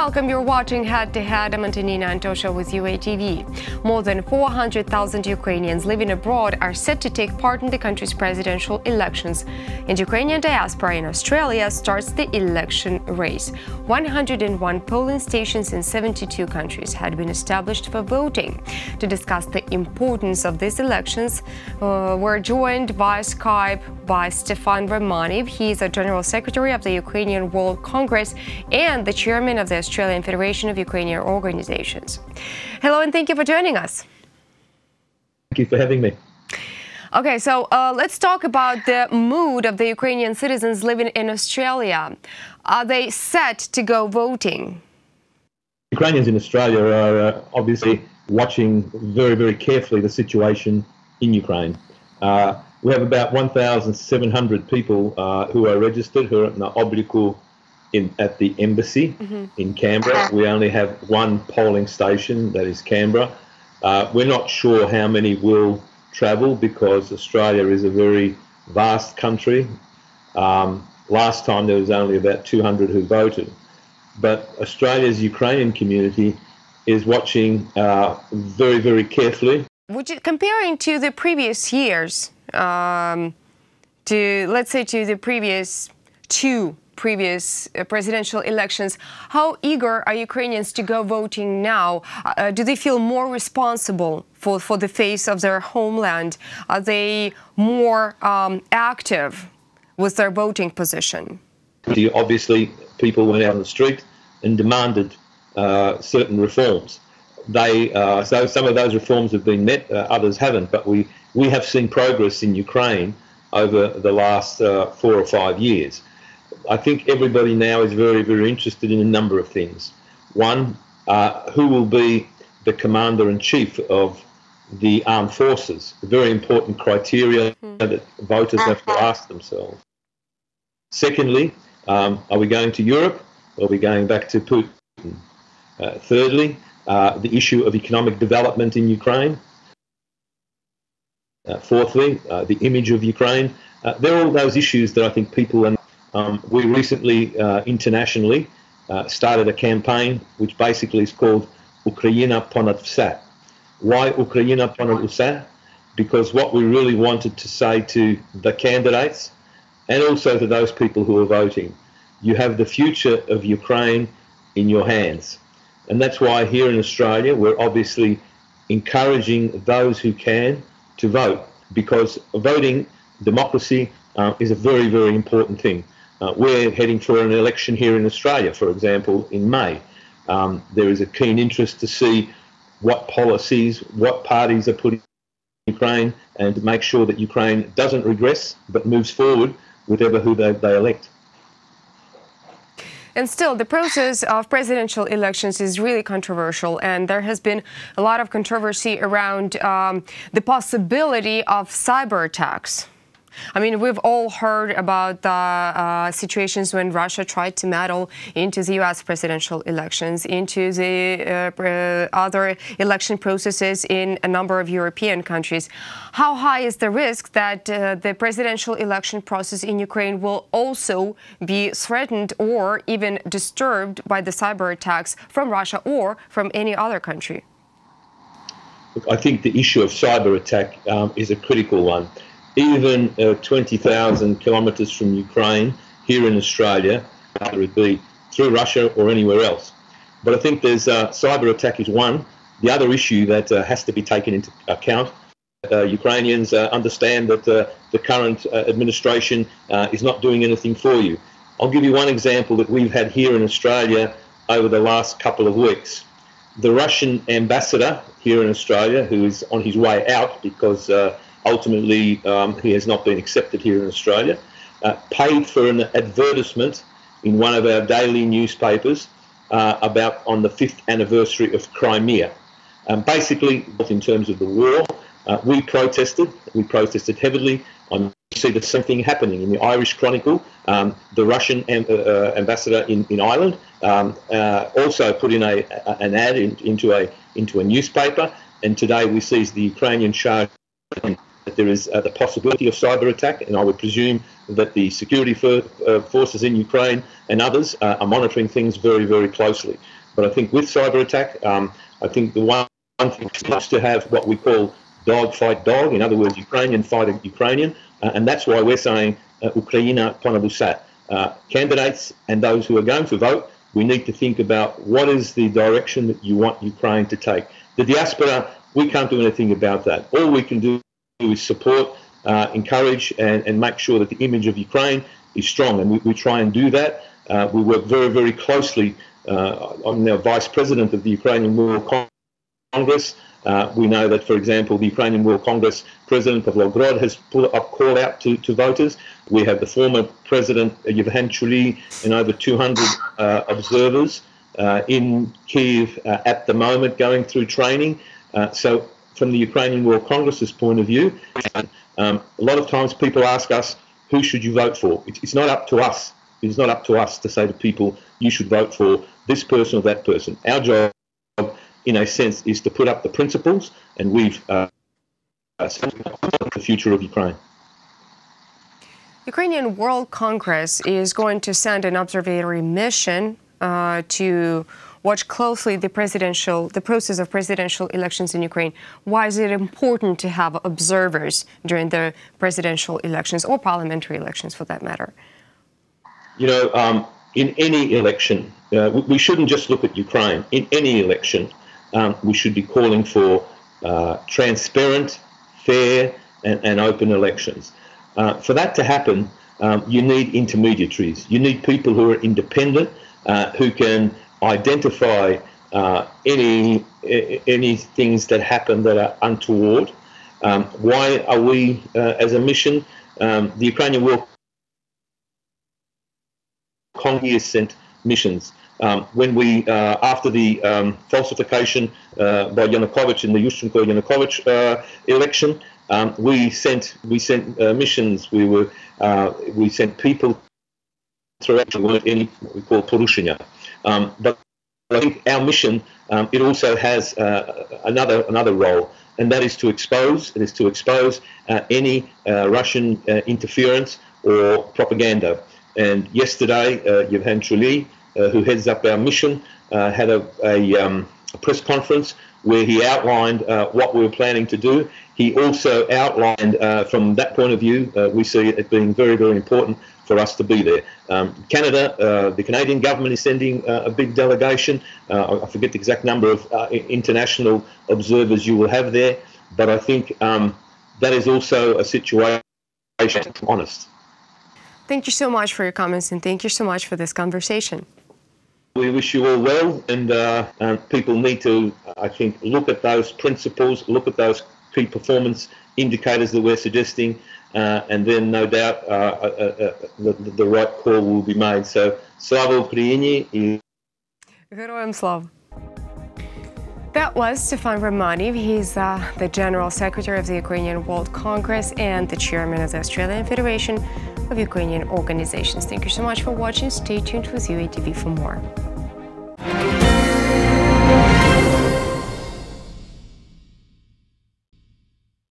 Welcome, you're watching Head to Head. I'm Antonina Antosha with UATV. More than 400,000 Ukrainians living abroad are set to take part in the country's presidential elections. And Ukrainian diaspora in Australia starts the election race. 101 polling stations in 72 countries had been established for voting. To discuss the importance of these elections, we're joined via Skype by Stefan Romaniw. He is the General Secretary of the Ukrainian World Congress and the Chairman of the Australian Federation of Ukrainian Organizations. Hello, and thank you for joining us. Thank you for having me. Okay, so let's talk about the mood of the Ukrainian citizens living in Australia. Are they set to go voting? Ukrainians in Australia are obviously watching very, very carefully the situation in Ukraine. We have about 1,700 people who are registered, who are at the Obliku at the embassy in Canberra. We only have one polling station, that is Canberra. We're not sure how many will travel because Australia is a very vast country. Last time there was only about 200 who voted. But Australia's Ukrainian community is watching very, very carefully. Comparing to the previous years, let's say to the previous two presidential elections, how eager are Ukrainians to go voting now? Do they feel more responsible for the face of their homeland? Are they more active with their voting position? Obviously, people went out on the street and demanded certain reforms. So some of those reforms have been met, others haven't, but we have seen progress in Ukraine over the last 4 or 5 years. I think everybody now is very, very interested in a number of things. One, who will be the commander-in-chief of the armed forces? A very important criteria that voters have to ask themselves. Secondly, are we going to Europe or are we going back to Putin? Thirdly, the issue of economic development in Ukraine. Fourthly, the image of Ukraine. They're all those issues that I think people are. We recently, internationally, started a campaign which basically is called Ukraina Ponad Vse. Why Ukraina Ponad Vse? Because what we really wanted to say to the candidates and also to those people who are voting, you have the future of Ukraine in your hands. And that's why here in Australia we're obviously encouraging those who can to vote, because voting, democracy, is a very, very important thing. We're heading for an election here in Australia, for example, in May. There is a keen interest to see what policies, what parties are put in Ukraine, and to make sure that Ukraine doesn't regress but moves forward with who they elect. And still, the process of presidential elections is really controversial, and there has been a lot of controversy around the possibility of cyber attacks. I mean, we've all heard about the situations when Russia tried to meddle into the U.S. presidential elections, into the other election processes in a number of European countries. How high is the risk that the presidential election process in Ukraine will also be threatened or even disturbed by the cyber attacks from Russia or from any other country? Look, I think the issue of cyber attack is a critical one. Even 20,000 kilometres from Ukraine, here in Australia, whether it be through Russia or anywhere else. But I think there's cyber attack is one. The other issue that has to be taken into account, Ukrainians understand that the current administration is not doing anything for you. I'll give you one example that we've had here in Australia over the last couple of weeks. The Russian ambassador here in Australia, who is on his way out because ultimately, he has not been accepted here in Australia, paid for an advertisement in one of our daily newspapers about on the 5th anniversary of Crimea. Basically, in terms of the war, we protested heavily. I see the same thing happening in the Irish Chronicle. The Russian ambassador in Ireland also put in an ad into a newspaper, and today we see the Ukrainian charge that there is the possibility of cyber attack, and I would presume that the security forces in Ukraine and others are monitoring things very, very closely. But I think with cyber attack, I think the one thing is to have what we call dog fight dog. In other words, Ukrainian fight Ukrainian, and that's why we're saying Ukraina ponabusat. Candidates and those who are going to vote, we need to think about what is the direction that you want Ukraine to take. The diaspora, we can't do anything about that. All we can do is support, encourage, and make sure that the image of Ukraine is strong, and we try and do that. We work very, very closely. I'm now Vice President of the Ukrainian World Congress. We know that, for example, the Ukrainian World Congress President of Belgrade has put a call out to voters. We have the former President Yevhen Chuli and over 200 observers in Kyiv at the moment going through training. So from the Ukrainian World Congress's point of view, a lot of times people ask us, who should you vote for? It's not up to us. It's not up to us to say to people, you should vote for this person or that person. Our job, in a sense, is to put up the principles, and we've the future of Ukraine. Ukrainian World Congress is going to send an observatory mission to watch closely the process of presidential elections in Ukraine. Why is it important to have observers during the presidential elections or parliamentary elections, for that matter? You know, in any election, we shouldn't just look at Ukraine. In any election, we should be calling for transparent, fair, and open elections. For that to happen, you need intermediaries. You need people who are independent, who can identify any things that happen that are untoward. Why are we, as a mission, the Ukrainian World Congress sent missions. When we, after the falsification by Yanukovych in the Yushchenko-Yanukovych election, we sent missions. We sent people throughout. There weren't any what we call porushenia. But I think our mission, it also has another role, and that is to expose. It is to expose any Russian interference or propaganda. And yesterday, Yevhen Chuli, who heads up our mission, had a press conference where he outlined what we were planning to do. He also outlined, from that point of view, we see it being very, very important for us to be there. Canada, the Canadian government is sending a big delegation. I forget the exact number of international observers you will have there, but I think that is also a situation honest. Thank you so much for your comments, and thank you so much for this conversation. We wish you all well, and people need to, I think, look at those principles, look at those key performance indicators that we're suggesting, and then no doubt the right call will be made. So, Slava Ukraini. Героям слава. That was Stefan Romaniw. He's the General Secretary of the Ukrainian World Congress and the Chairman of the Australian Federation of Ukrainian Organizations. Thank you so much for watching. Stay tuned with UATV for more.